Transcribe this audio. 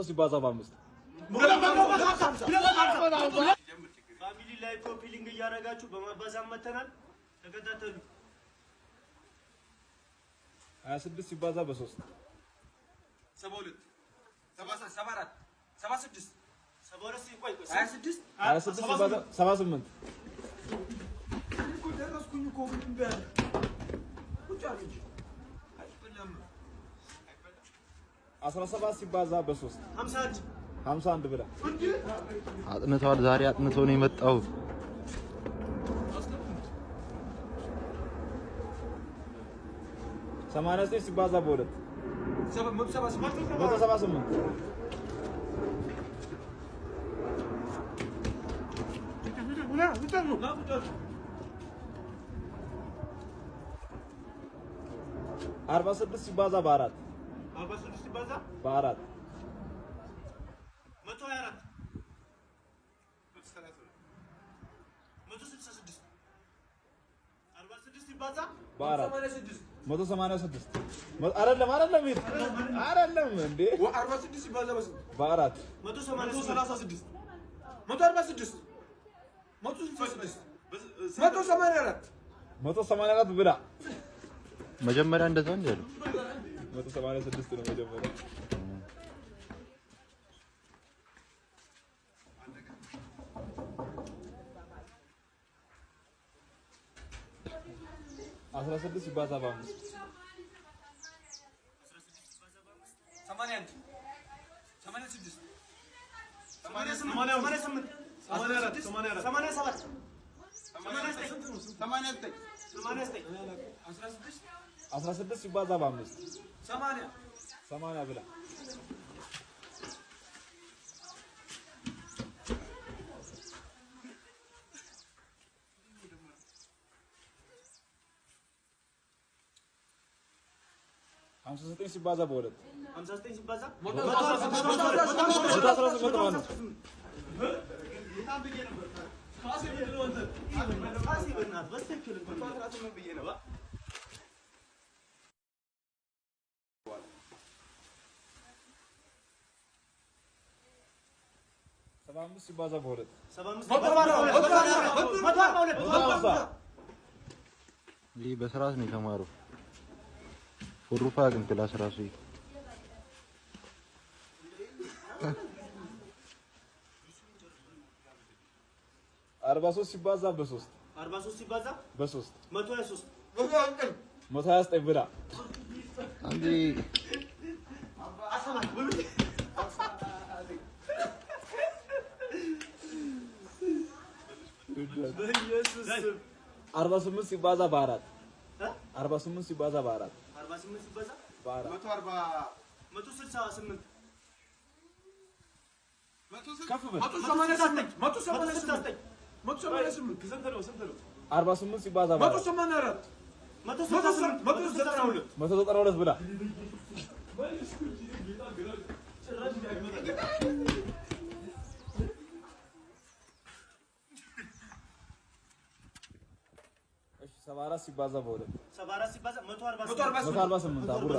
ሲባዛ በአምስት ፋሚሊ ላይ ኮፒሊንግ እያደረጋችሁ በማባዛት መተናል። ተከታተሉ። 26 ሲባዛ በ3 72 74 76 72 ቆይ 26 ሲባዛ 78 ደረስኩኝ እኮ ምን በል ቁጭ አለች 17 ሲባዛ በ3 51 ብላ አጥንተዋል። ዛሬ አጥንቶ ነው የመጣው። 89 ሲባዛ በ2 178 46 ሲባዛ በ4 46 ሲባዛ በ4 124 166 46 ሲባዛ በ4 186 አይደለም እንዴ 46 ሲባዛ በ4 136 146 184 ብላ መጀመሪያ እንደዛ እንደ ያለው 186 ነው መጀመሪያ። አስራ ስድስት ሲባዛ በ5 16 ሲባዛ በ5 80 ብላ ሀምሳ ዘጠኝ ሲባዛ በ2 59 ሲባዛ 75 ሲባዛ በ2 ይሄ በስርዓት ነው የተማረው። ፉሩፋ ግን ክላስ ራሱ 43 ሲባዛ በ3 43 ሲባዛ በ3 123 129 ብላ አንዴ በኢየሱስ 48 ሲባዛ በ4 48 ሲባዛ በ4 48 ሲባዛ በ4 168 ከፍ በል 188 48 ሲባዛ በ4 192 ብላ እሺ 74 ሲባዛ በ2 74 ሲባዛ 148 148 አቡራ